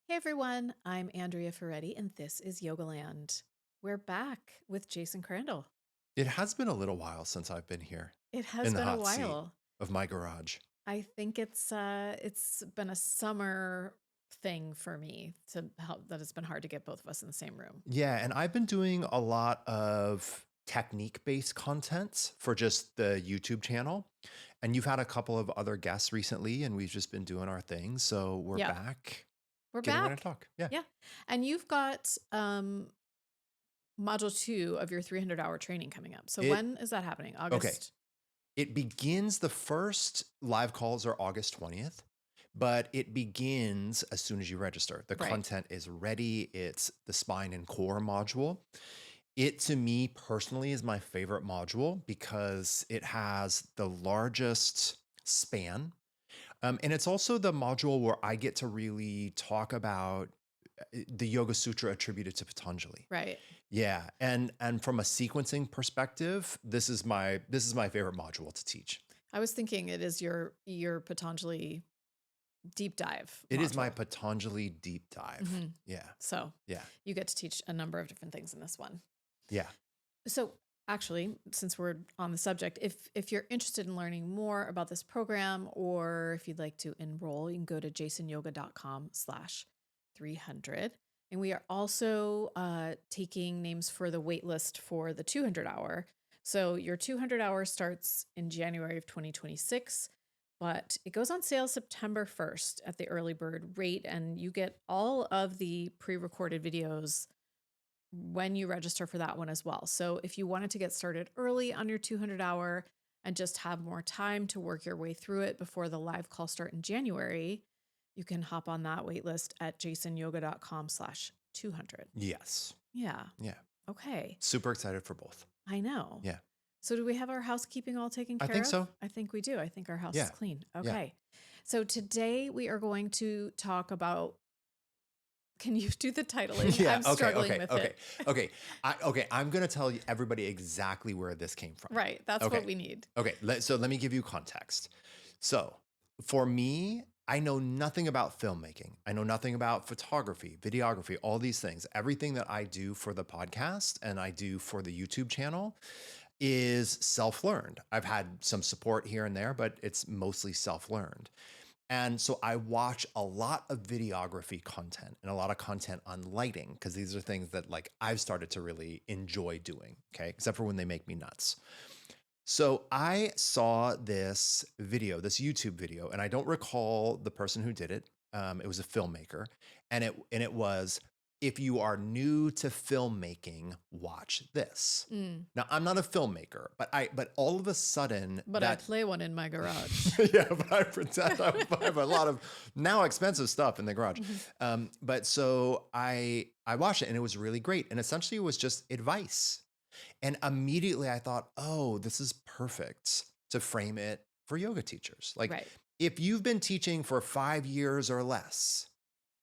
Hey everyone, I'm Andrea Ferretti, and this is Yogaland. We're back with Jason Crandall. It has been a little while since I've been here It has in the been a hot seat while. of my garage. I think it's been a summer thing for me to help that it's been hard to get both of us in the same room. Yeah, and I've been doing a lot of technique-based content for just the YouTube channel. And you've had a couple of other guests recently, and we've just been doing our thing. So we're Yeah, back, we're getting ready to back. talk. Yeah. Yeah. And you've got module 2 of your 300-hour training coming up. So It when is that happening? okay. August? It begins the first live calls are August 20th, but it begins as soon as you register. The Right. content is ready. It's the spine and core module. It, to me personally, is my favorite module because it has the largest span. And it's also the module where I get to really talk about the Yoga Sutra attributed to Patanjali. Right. Yeah, and from a sequencing perspective, this is my favorite module to teach. I was thinking it is your Patanjali deep dive It is my module. Patanjali deep dive. Mhm. Yeah, So yeah, you get to teach a number of different things in this one. yeah. So actually, since we're on the subject, if you're interested in learning more about this program, or if you'd like to enroll, you can go to jasonyoga.com/300. And we are also taking names for the wait list for the 200 hour. So your 200 hour starts in January of 2026, but it goes on sale September 1st at the early bird rate. And you get all of the pre-recorded videos when you register for that one as well. So if you wanted to get started early on your 200 hour and just have more time to work your way through it before the live call start in January, you can hop on that wait list at jasonyoga.com/200. Yes. Yeah. Yeah. Okay. Super excited for both. I know. Yeah. So do we have our housekeeping all taken I care think of? so. I think we do. I think our house is Yeah. clean. Yeah. Okay. So today we are going to talk about, can you do the titling? Yeah. I'm Okay. struggling Okay. with Okay. it. Okay. I'm gonna tell you everybody exactly where this came from. Right. That's what Okay. we need. Okay. So let me give you context. So for me, I know nothing about filmmaking. I know nothing about photography, videography, all these things. Everything that I do for the podcast and I do for the YouTube channel is self-learned. I've had some support here and there, but it's mostly self-learned. And so I watch a lot of videography content and a lot of content on lighting because these are things that like I've started to really enjoy doing, okay? Except for when they make me nuts. So I saw this video, this YouTube video, and I don't recall the person who did it. It was a filmmaker, and it was, if you are new to filmmaking, watch this. Mm. Now I'm not a filmmaker, but all of a sudden But I play one in my garage. yeah, but I pretend I have a lot of now expensive stuff in the garage. Mhm. But so I watched it and it was really great, and essentially it was just advice. And immediately I thought, oh, this is perfect to frame it for yoga teachers. Like, Right. if you've been teaching for 5 years or less,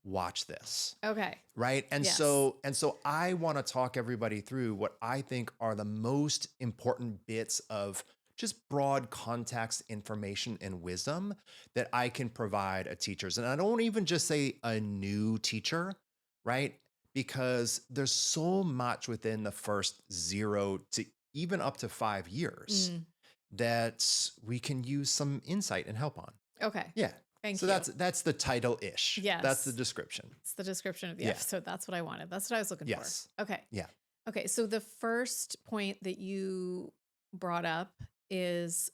watch this. Okay. Right. And Yes. so I want to talk everybody through what I think are the most important bits of just broad context, information, and wisdom that I can provide a teachers. And I don't even just say a new teacher, right? Because there's so much within the first 0 to even up to 5 years Mm. that we can use some insight and help on. Okay. Yeah. Thank So you. that's the title-ish. That's the Yes. description. It's the description of the Yeah. episode. That's what I wanted. That's what I was looking Yes. for. Okay. Yeah. Okay. So the first point that you brought up is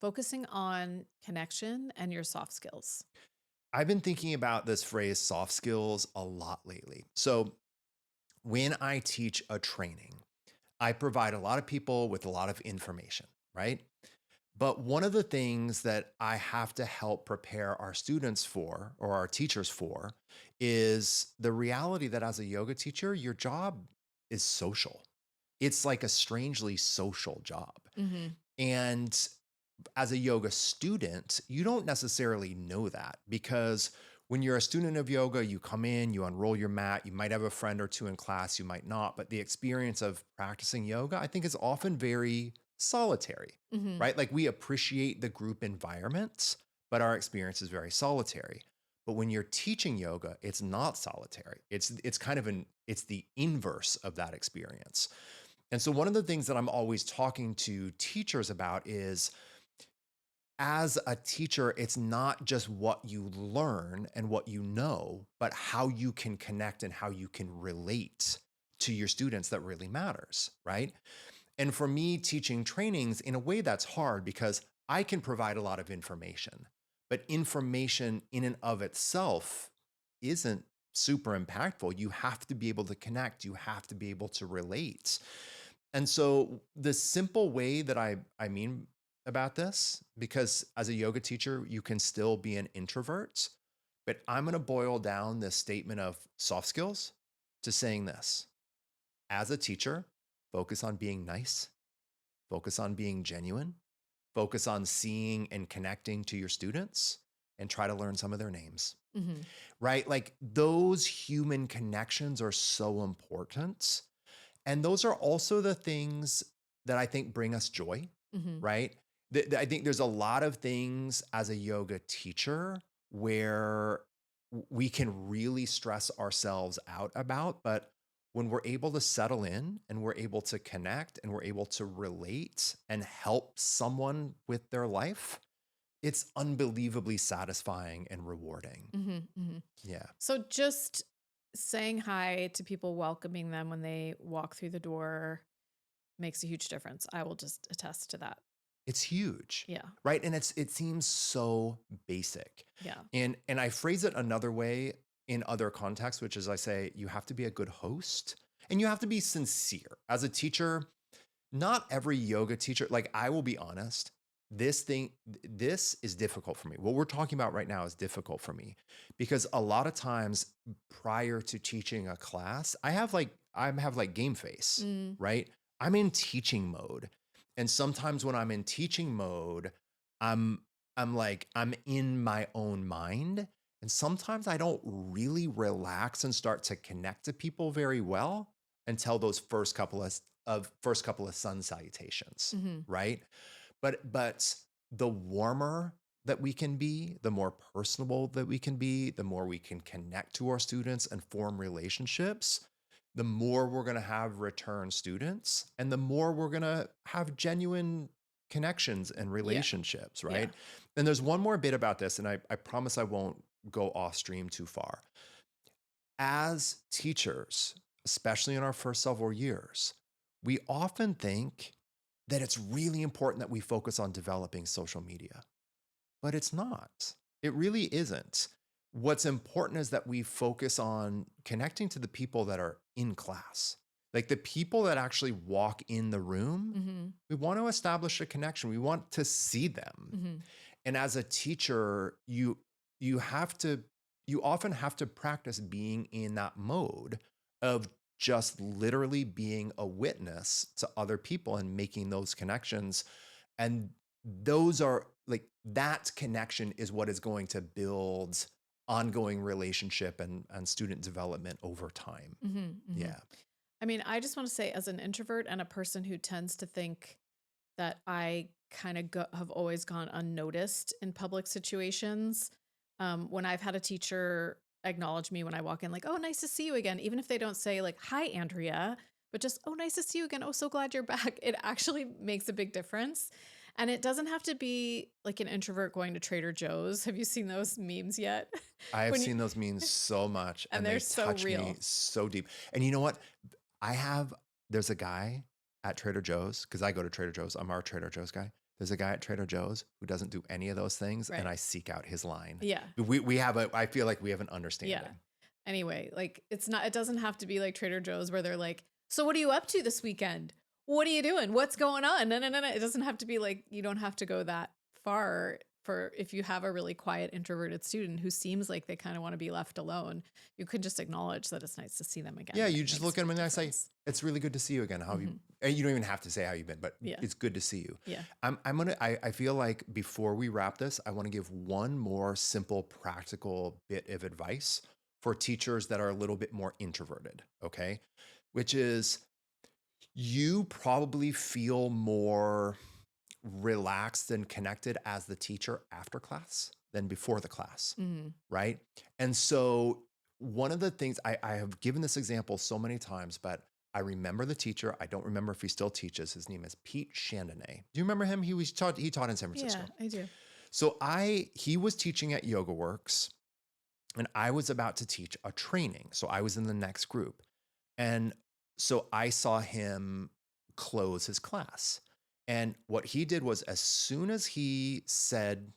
focusing on connection and your soft skills. I've been thinking about this phrase soft skills a lot lately. So when I teach a training, I provide a lot of people with a lot of information, right? But one of the things that I have to help prepare our students for or our teachers for is the reality that as a yoga teacher, your job is social. It's like a strangely social job. Mm-hmm. And as a yoga student, you don't necessarily know that because when you're a student of yoga, you come in, you unroll your mat, you might have a friend or two in class, you might not, but the experience of practicing yoga, I think, is often very solitary, Mm-hmm. right? Like we appreciate the group environments, but our experience is very solitary. But when you're teaching yoga, it's not solitary. It's kind of it's the inverse of that experience. And so one of the things that I'm always talking to teachers about is, as a teacher, it's not just what you learn and what you know, but how you can connect and how you can relate to your students that really matters, right? And for me, teaching trainings, in a way, that's hard because I can provide a lot of information, but information in and of itself isn't super impactful. You have to be able to connect, you have to be able to relate. And so the simple way that I mean about this, because as a yoga teacher, you can still be an introvert, but I'm going to boil down this statement of soft skills to saying this: as a teacher, focus on being nice, focus on being genuine, focus on seeing and connecting to your students, and try to learn some of their names, Mm-hmm. right? Like, those human connections are so important. And those are also the things that I think bring us joy, Mm-hmm. right? I think there's a lot of things as a yoga teacher where we can really stress ourselves out about, but when we're able to settle in and we're able to connect and we're able to relate and help someone with their life, it's unbelievably satisfying and rewarding. Mm-hmm. Mm-hmm. Yeah. So just saying hi to people, welcoming them when they walk through the door makes a huge difference. I will just attest to that. It's huge, Yeah. right? And it seems so basic. Yeah. And I phrase it another way in other contexts, which is, I say you have to be a good host and you have to be sincere. As a teacher, not every yoga teacher, like, I will be honest, this is difficult for me. What we're talking about right now is difficult for me because a lot of times prior to teaching a class, I have like game face, Mm. right? I'm in teaching mode. And sometimes when I'm in teaching mode, I'm I'm in my own mind. And sometimes I don't really relax and start to connect to people very well until those first couple of sun salutations, Mm-hmm. right? But the warmer that we can be, the more personable that we can be, the more we can connect to our students and form relationships, the more we're going to have return students and the more we're going to have genuine connections and Yeah. relationships, Yeah. right? And there's one more bit about this, and I promise I won't go off stream too far. As teachers, especially in our first several years, we often think that it's really important that we focus on developing social media, but it's not. It really isn't. What's important is that we focus on connecting to the people that are in class, like the people that actually walk in the room. Mm-hmm. We want to establish a connection. We want to see them. Mm-hmm. And as a teacher, you have to you often have to practice being in that mode of just literally being a witness to other people and making those connections. And those are like, that connection is what is going to build ongoing relationship and student development over time. Mm-hmm. Mm-hmm. Yeah. I mean, I just want to say, as an introvert and a person who tends to think that I kind of have always gone unnoticed in public situations, when I've had a teacher acknowledge me when I walk in, like, "Oh, nice to see you again," even if they don't say like, "Hi, Andrea," but just, "Oh, nice to see you again. Oh, so glad you're back." It actually makes a big difference. And it doesn't have to be like an introvert going to Trader Joe's. Have you seen those memes yet? I have When you, seen those memes so much and and they're they so touch me real. so deep. And you know what? I have, there's a guy at Trader Joe's, because I go to Trader Joe's. I'm our Trader Joe's guy. There's a guy at Trader Joe's who doesn't do any of those things, and Right. I seek out his line. Yeah. We have I feel like we have an Yeah. understanding. Anyway, like, it doesn't have to be like Trader Joe's where they're like, "So what are you up to this weekend? What are you doing? What's going on?" No, no, no, no. It doesn't have to be like, you don't have to go that far for, if you have a really quiet introverted student who seems like they kind of want to be left alone, you could just acknowledge that it's nice to see them again. Yeah, And you it just makes look a at him big and I say, difference. "It's really good to see you again. How have you?" Mhm. And you don't even have to say how you've been, but Yeah. it's good to see you. Yeah. I feel like before we wrap this, I want to give one more simple, practical bit of advice for teachers that are a little bit more introverted, okay? Which is, you probably feel more relaxed and connected as the teacher after class than before the class, Mm-hmm. right? And so one of the things I have given this example so many times, but I remember the teacher. I don't remember if he still teaches. His name is Pete Chandonnet. Do you remember him? He taught in San Yeah, Francisco. I do. So he was teaching at Yoga Works, and I was about to teach a training. So I was in the next group. And so I saw him close his class. And what he did was, as soon as he said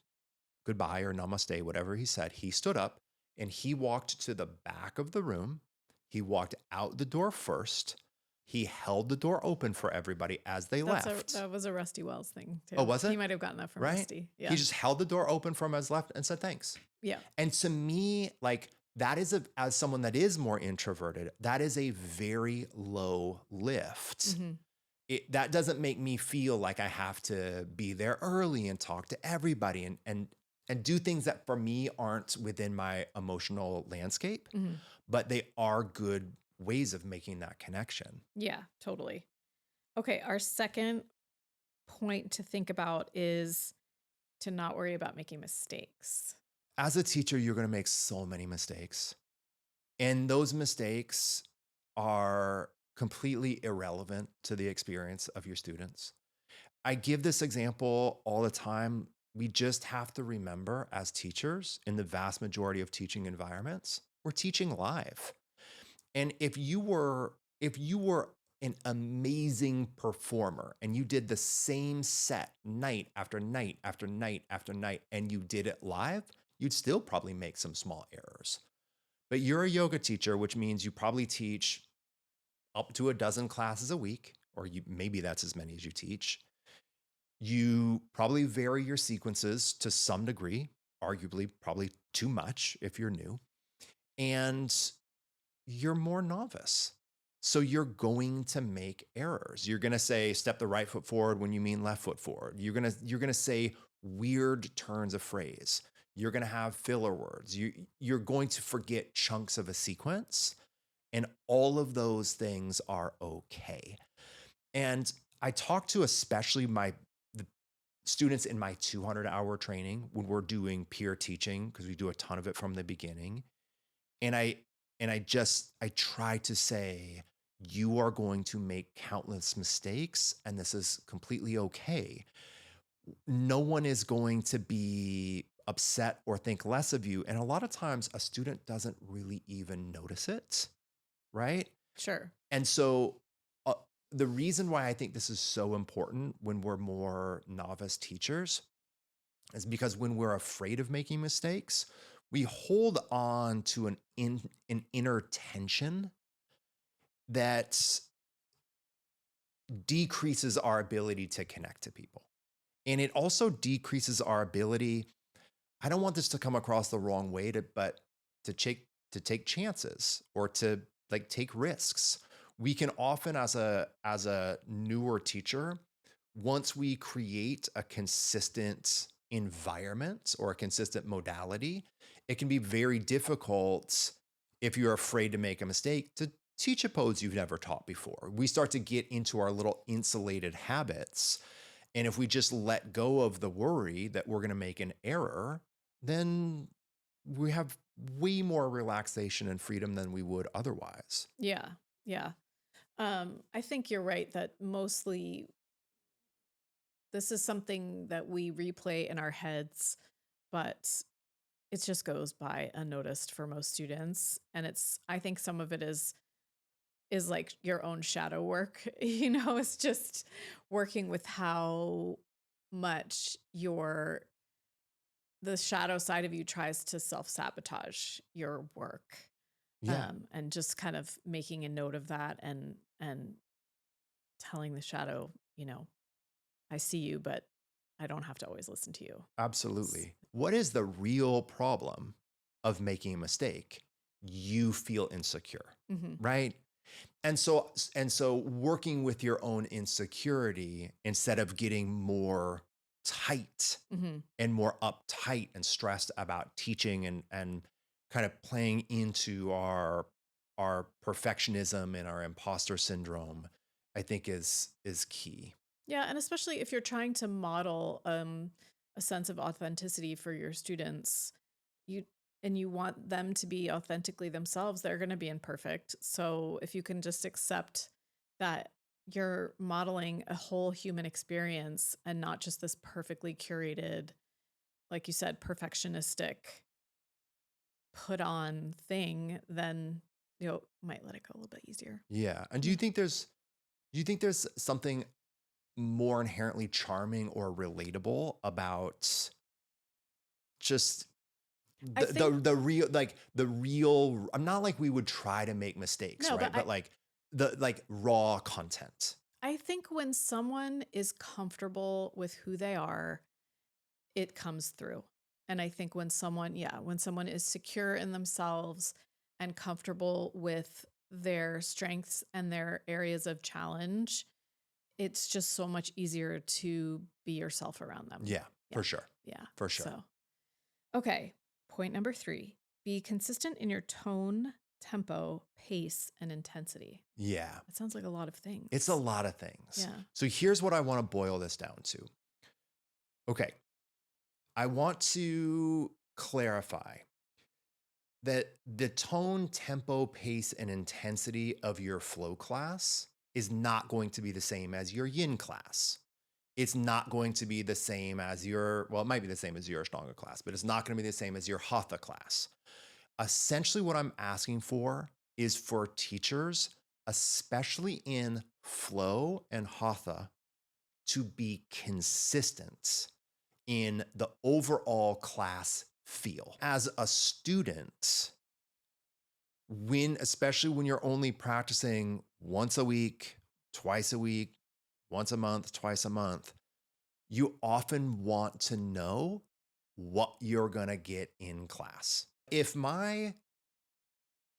goodbye or namaste, whatever he said, he stood up and he walked to the back of the room. He walked out the door first. He held the door open for everybody as they left. That was a Rusty Wells thing Oh, too. was He it? might have gotten that from Right? Rusty. He Yeah. just held the door open from his left and said thanks. Yeah. And to me, like, that is as someone that is more introverted, that is a very low lift. Mm-hmm. That doesn't make me feel like I have to be there early and talk to everybody and do things that for me aren't within my emotional landscape, Mm-hmm. but they are good ways of making that connection. Yeah, totally. Okay, our second point to think about is to not worry about making mistakes. As a teacher, you're going to make so many mistakes. And those mistakes are completely irrelevant to the experience of your students. I give this example all the time. We just have to remember, as teachers, in the vast majority of teaching environments, we're teaching live. And if you were an amazing performer and you did the same set night after night after night after night and you did it live, you'd still probably make some small errors. But you're a yoga teacher, which means you probably teach up to a dozen classes a week, or maybe that's as many as you teach. You probably vary your sequences to some degree, arguably probably too much if you're new, and you're more novice. So you're going to make errors. You're going to say step the right foot forward when you mean left foot forward. You're going to say weird turns of phrase. You're going to have filler words. You're going to forget chunks of a sequence, and all of those things are okay. And I talk to especially the students in my 200-hour training when we're doing peer teaching, because we do a ton of it from the beginning. And I try to say, you are going to make countless mistakes, and this is completely okay. No one is going to be upset or think less of you. And a lot of times a student doesn't really even notice it, right? Sure. And so uh, the reason why I think this is so important when we're more novice teachers is because when we're afraid of making mistakes, we hold on to an inner tension that decreases our ability to connect to people. And it also decreases our ability. I don't want this to come across the wrong way, but to take chances or to like take risks. We can often, as a newer teacher, once we create a consistent environment or a consistent modality, it can be very difficult if you're afraid to make a mistake to teach a pose you've never taught before. We start to get into our little insulated habits. And if we just let go of the worry that we're going to make an error, then we have way more relaxation and freedom than we would otherwise. Yeah. Yeah. I think you're right that mostly this is something that we replay in our heads, but it just goes by unnoticed for most students. And I think some of it is like your own shadow work, it's just working with how much the shadow side of you tries to self-sabotage your work. Yeah, And just kind of making a note of that and telling the shadow, I see you, but I don't have to always listen to you. It's, absolutely. What is the real problem of making a mistake? You feel insecure, mhm. right? And so working with your own insecurity instead of getting more tight Mhm. and more uptight and stressed about teaching and kind of playing into our perfectionism and our imposter syndrome, I think is key. Yeah, and especially if you're trying to model a sense of authenticity for your students, you and you want them to be authentically themselves, they're going to be imperfect. So if you can just accept that you're modeling a whole human experience and not just this perfectly curated, like you said, perfectionistic put on thing, then might let it go a little bit easier. Yeah. And Yeah. do you think there's something more inherently charming or relatable about just I think the real, I'm not like we would try to make mistakes, no, but right? But like the like raw content. I think when someone is comfortable with who they are, it comes through. And I think when someone is secure in themselves and comfortable with their strengths and their areas of challenge, it's just so much easier to be yourself around them. Yeah, Yeah. for sure. Yeah. For sure. So, okay. Point number 3, be consistent in your tone, tempo, pace, and intensity. Yeah. That sounds like a lot of things. It's a lot of things. Yeah. So here's what I want to boil this down to. Okay. I want to clarify that the tone, tempo, pace, and intensity of your flow class is not going to be the same as your yin class. It's not going to be the same as your, well, it might be the same as your Ashtanga class, but it's not going to be the same as your Hatha class. Essentially, what I'm asking for is for teachers, especially in flow and Hatha, to be consistent in the overall class feel. As a student, especially when you're only practicing once a week, twice a week, once a month, twice a month, you often want to know what you're going to get in class. If my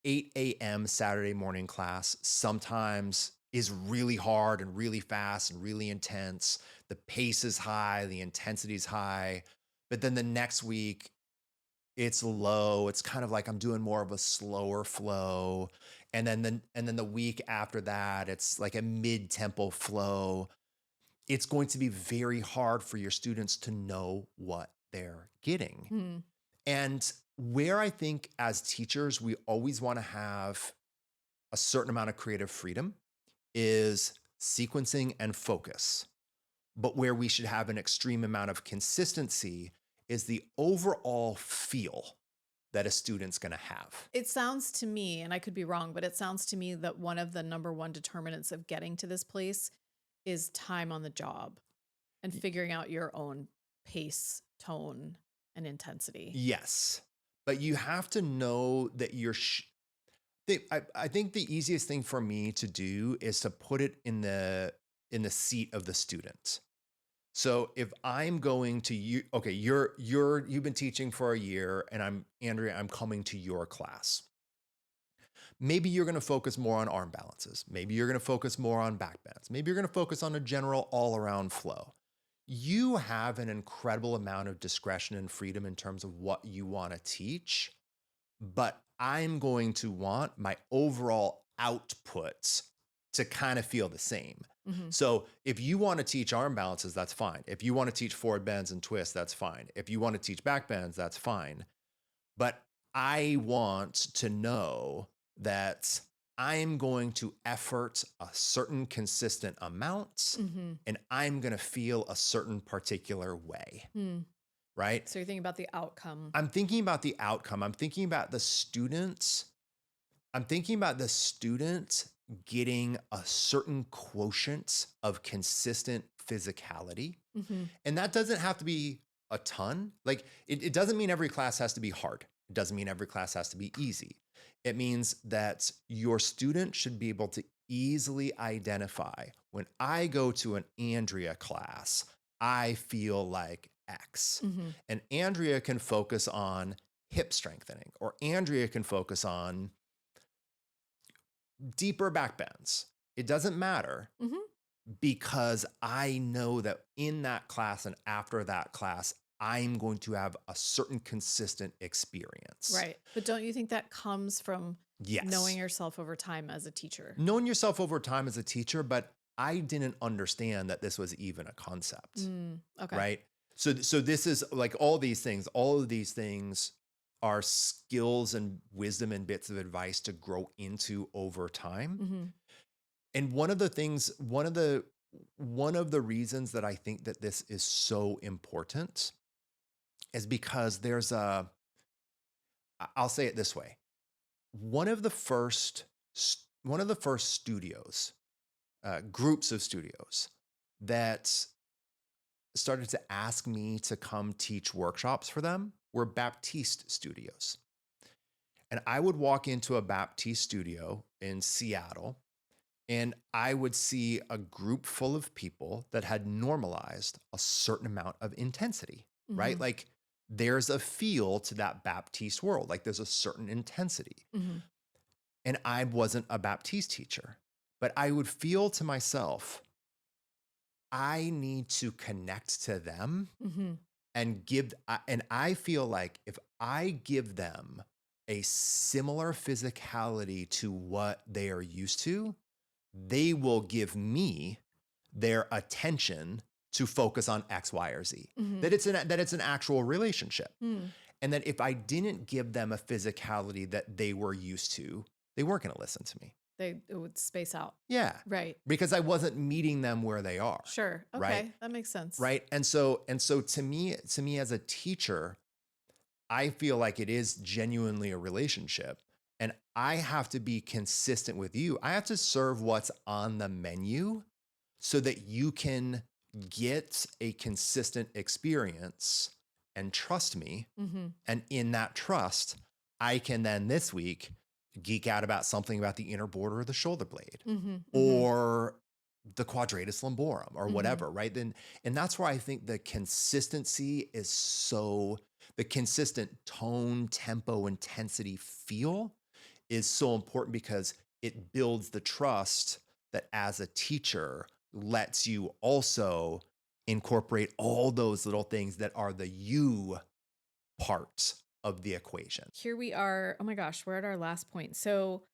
8 a.m. Saturday morning class sometimes is really hard and really fast and really intense, the pace is high, the intensity is high, but then the next week it's low. It's kind of like I'm doing more of a slower flow. And then the week after that, it's like a mid-tempo flow. It's going to be very hard for your students to know what they're getting. Hmm. And where I think as teachers, we always want to have a certain amount of creative freedom is sequencing and focus. But where we should have an extreme amount of consistency is the overall feel that a student's going to have. It sounds to me, and I could be wrong, but it sounds to me that one of the number one determinants of getting to this place is time on the job and figuring out your own pace, tone, and intensity. Yes. But you have to know that I think the easiest thing for me to do is to put it in the seat of the student. So if I'm going to you, okay, you've been teaching for a year and Andrea, I'm coming to your class. Maybe you're going to focus more on arm balances. Maybe you're going to focus more on back bends. Maybe you're going to focus on a general all-around flow. You have an incredible amount of discretion and freedom in terms of what you want to teach, but I'm going to want my overall outputs to kind of feel the same. Mm-hmm. So if you want to teach arm balances, that's fine. If you want to teach forward bends and twists, that's fine. If you want to teach back bends, that's fine. But I want to know that I'm going to effort a certain consistent amount Mm-hmm. and I'm going to feel a certain particular way, right? So you're thinking about the outcome. I'm thinking about the outcome. I'm thinking about the students. I'm thinking about the student getting a certain quotient of consistent physicality. Mm-hmm. And that doesn't have to be a ton. Like it doesn't mean every class has to be hard. It doesn't mean every class has to be easy. It means that your student should be able to easily identify when I go to an Andrea class, I feel like X. Mm-hmm. And Andrea can focus on hip strengthening, or Andrea can focus on deeper back bends. It doesn't matter Mm-hmm. because I know that in that class and after that class, I'm going to have a certain consistent experience. Right. But don't you think that comes from Yes. knowing yourself over time as a teacher? Knowing yourself over time as a teacher, but I didn't understand that this was even a concept. Okay. Right? So this is like all of these things are skills and wisdom and bits of advice to grow into over time. Mm-hmm. And one of the reasons that I think that this is so important is because I'll say it this way. One of the first studios, groups of studios that started to ask me to come teach workshops for them were Baptiste studios. And I would walk into a Baptiste studio in Seattle and I would see a group full of people that had normalized a certain amount of intensity, Mm-hmm. right? Like there's a feel to that Baptiste world, like there's a certain intensity. Mm-hmm. And I wasn't a Baptiste teacher, but I would feel to myself, I need to connect to them Mm-hmm. and I feel like if I give them a similar physicality to what they are used to, they will give me their attention to focus on X, Y, or Z. Mm-hmm. That it's an actual relationship. And that if I didn't give them a physicality that they were used to, they weren't going to listen to me. It would space out. Yeah. Right. Because I wasn't meeting them where they are. Sure. Okay. Right. That makes sense. Right. And so to me as a teacher, I feel like it is genuinely a relationship. And I have to be consistent with you. I have to serve what's on the menu so that you can get a consistent experience and trust me. Mm-hmm. And in that trust, I can then this week geek out about something about the inner border of the shoulder blade Mm-hmm. or the quadratus lumborum or Mm-hmm. whatever, right? And that's where I think the consistency is the consistent tone, tempo, intensity, feel is so important because it builds the trust that as a teacher lets you also incorporate all those little things that are the you part of the equation. Here we are. Oh my gosh, we're at our last point. So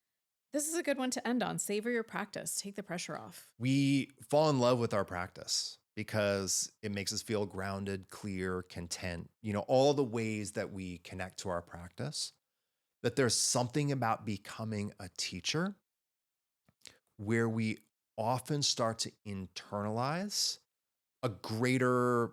this is a good one to end on. Savor your practice. Take the pressure off. We fall in love with our practice because it makes us feel grounded, clear, content, all the ways that we connect to our practice. That there's something about becoming a teacher where we often start to internalize a greater,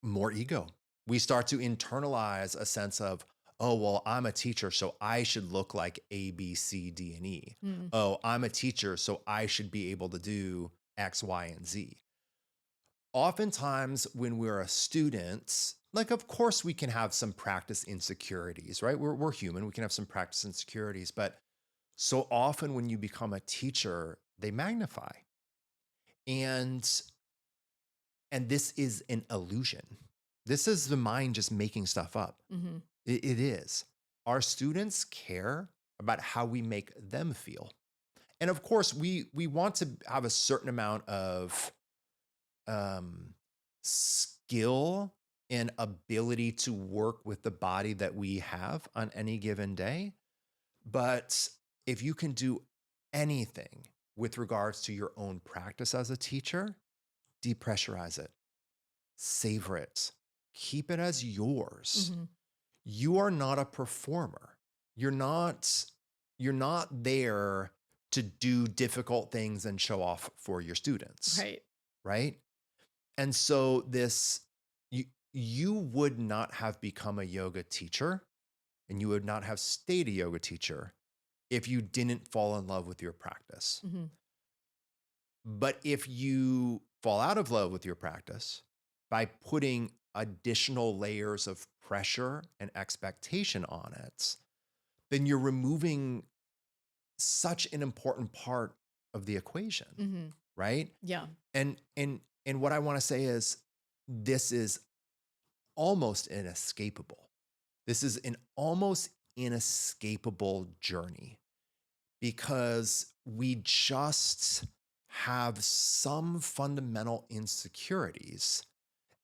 more ego. We start to internalize a sense of, oh, well, I'm a teacher, so I should look like A, B, C, D, and E. Mm. Oh, I'm a teacher, so I should be able to do X, Y, and Z. Oftentimes, when we're a student, like, of course, we can have some practice insecurities, right? We're human. We can have some practice insecurities, but so often when you become a teacher, they magnify. And this is an illusion. This is the mind just making stuff up. Mm-hmm. It is. Our students care about how we make them feel. And of course, we want to have a certain amount of skill and ability to work with the body that we have on any given day. But if you can do anything with regards to your own practice as a teacher, depressurize it, savor it, keep it as yours. Mm-hmm. You are not a performer. You're not there to do difficult things and show off for your students. Right. Right? And so you would not have become a yoga teacher and you would not have stayed a yoga teacher if you didn't fall in love with your practice. Mm-hmm. But if you fall out of love with your practice by putting additional layers of pressure and expectation on it, then you're removing such an important part of the equation, Mm-hmm. right? Yeah. And what I want to say is this is almost inescapable. This is an almost inescapable journey because we just have some fundamental insecurities,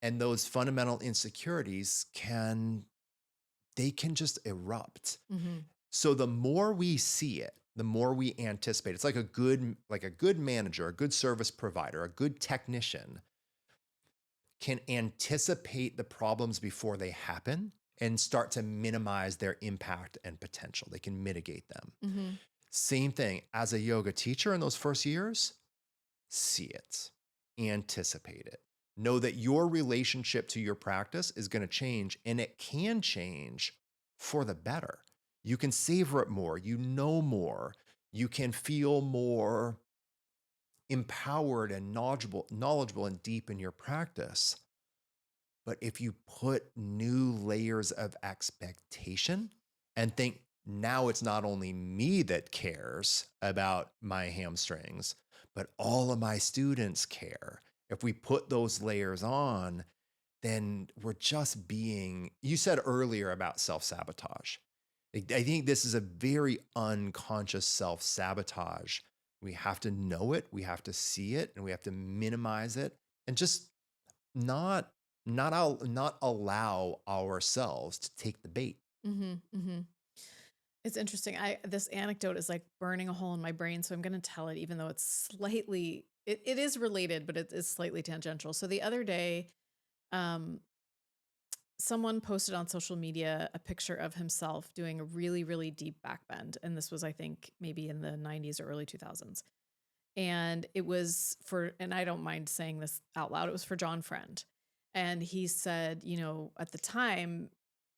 and those fundamental insecurities can just erupt. Mm-hmm. So the more we see it, the more we anticipate. It's like a good manager, a good service provider, a good technician can anticipate the problems before they happen and start to minimize their impact and potential. They can mitigate them. Mhm. Same thing as a yoga teacher in those first years, see it, anticipate it. Know that your relationship to your practice is going to change, and it can change for the better. You can savor it more, you know more, you can feel more empowered and knowledgeable and deep in your practice. But if you put new layers of expectation and think now it's not only me that cares about my hamstrings, but all of my students care. If we put those layers on, then we're just being, you said earlier about self sabotage. I think this is a very unconscious self sabotage. We have to know it, we have to see it, and we have to minimize it and just not not allow ourselves to take the bait. Mhm. Mhm. It's interesting. This anecdote is like burning a hole in my brain, so I'm going to tell it, even though it's slightly it is related, but it is slightly tangential. So the other day, um, someone posted on social media a picture of himself doing a really, really deep back bend, and this was, I think, maybe in the 90s or early 2000s. And it was for, and I don't mind saying this out loud, it was for John Friend. And he said, at the time,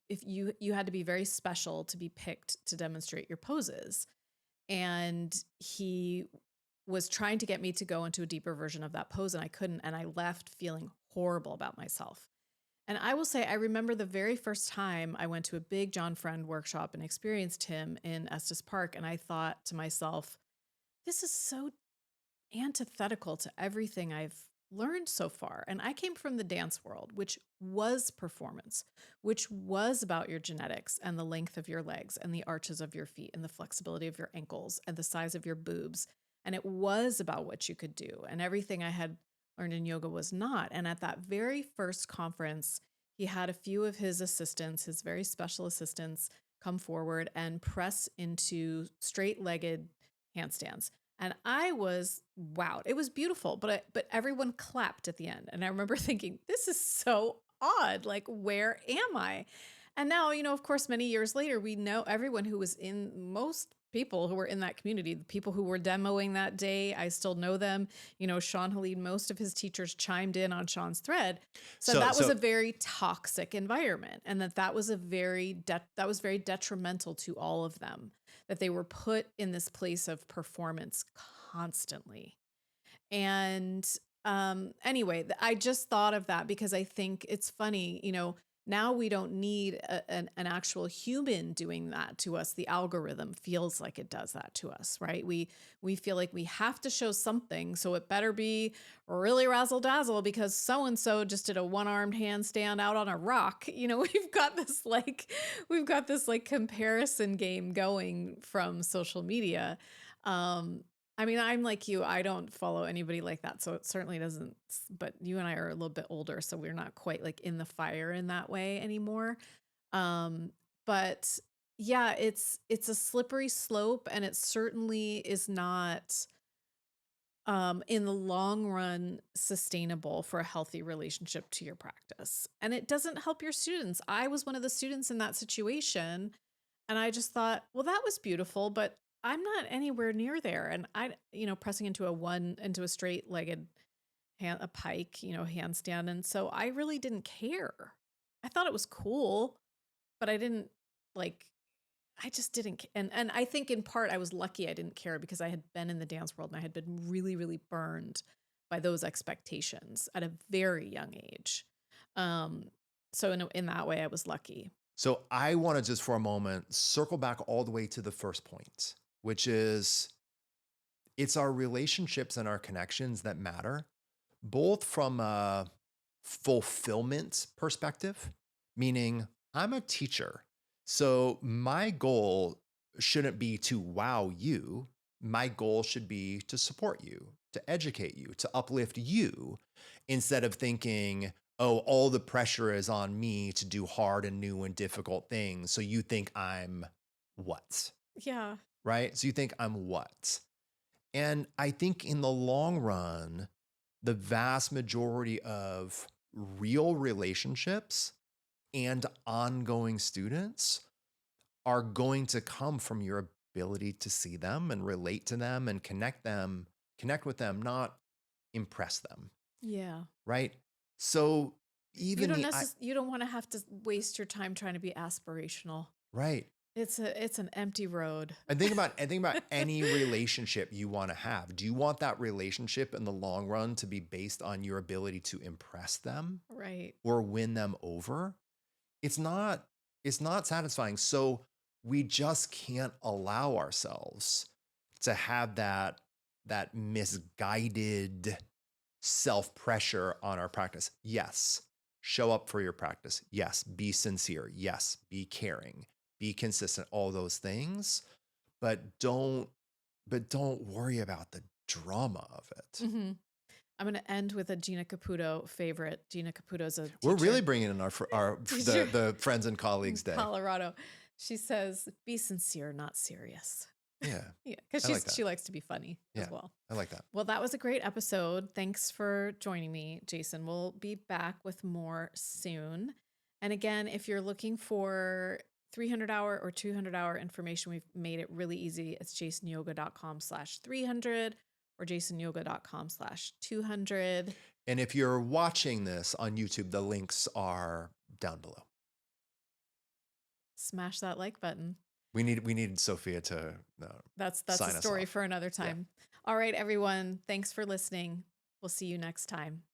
if you had to be very special to be picked to demonstrate your poses. And he was trying to get me to go into a deeper version of that pose, and I couldn't, and I left feeling horrible about myself. And I will say, I remember the very first time I went to a big John Friend workshop and experienced him in Estes Park, and I thought to myself, this is so antithetical to everything I've learned so far. And I came from the dance world, which was performance, which was about your genetics and the length of your legs and the arches of your feet and the flexibility of your ankles and the size of your boobs. And it was about what you could do. And everything I had learned in yoga was not. And at that very first conference, he had a few of his assistants, his very special assistants, come forward and press into straight legged handstands. And I was wowed. It was beautiful, but everyone clapped at the end. And I remember thinking, this is so odd. Like, where am I? And now, of course, many years later, we know everyone who was in, most people who were in that community, the people who were demoing that day, I still know them. Sean Halid, most of his teachers chimed in on Sean's thread, said So that was so a very toxic environment, and that was that was very detrimental to all of them, that they were put in this place of performance constantly. And anyway, I just thought of that because I think it's funny, now we don't need an actual human doing that to us. The algorithm feels like it does that to us, right? We feel like we have to show something, so it better be really razzle dazzle because so and so just did a one-armed handstand out on a rock. We've got this like comparison game going from social media. I mean, I'm like you. I don't follow anybody like that. So it certainly doesn't, but you and I are a little bit older, so we're not quite like in the fire in that way anymore. Um, but yeah, it's a slippery slope, and it certainly is not in the long run sustainable for a healthy relationship to your practice. And it doesn't help your students. I was one of the students in that situation, and I just thought, well, that was beautiful, but I'm not anywhere near there. And pressing into a straight legged a pike, handstand. And so I really didn't care. I thought it was cool, but I didn't like, I just didn't. And I think in part I was lucky I didn't care because I had been in the dance world and I had been really, really burned by those expectations at a very young age. Um, so in that way I was lucky. so I want to just for a moment circle back all the way to the first point, which is it's our relationships and our connections that matter, both from a fulfillment perspective, meaning I'm a teacher. So my goal shouldn't be to wow you. My goal should be to support you, to educate you, to uplift you, instead of thinking, oh, all the pressure is on me to do hard and new and difficult things. So you think I'm what? Yeah. Right? So you think I'm what? And I think in the long run, the vast majority of real relationships and ongoing students are going to come from your ability to see them and relate to them and connect with them, not impress them, Yeah. right? So You even don't the I you don't want to have to waste your time trying to be aspirational. right. It's an empty road. And think about any relationship you want to have. Do you want that relationship in the long run to be based on your ability to impress them Right. or win them over? It's not it's not satisfying. So we just can't allow ourselves to have that misguided self-pressure on our practice. Yes, show up for your practice. Yes, be sincere. Yes, be caring. Be consistent, all those things, but don't worry about the drama of it. hmm I'm going to end with a Gina Caputo favorite. Gina Caputo's a We're really teacher, bringing in our teacher the friends and in colleagues day. Colorado. She says, "Be sincere, not serious." Yeah. Yeah, because I like that. she likes to be funny Yeah. as well. I like that. Well, that was a great episode. Thanks for joining me, Jason. We'll be back with more soon. And again, if you're looking for 300-hour or 200-hour information, we've made it really easy. It's jasonyoga.com/300 or jasonyoga.com/200. And if you're watching this on YouTube, the links are down below. Smash that like button. We need Sophia to That's sign a us story off. for another Yeah. time. All right, everyone. Thanks for listening. We'll see you next time.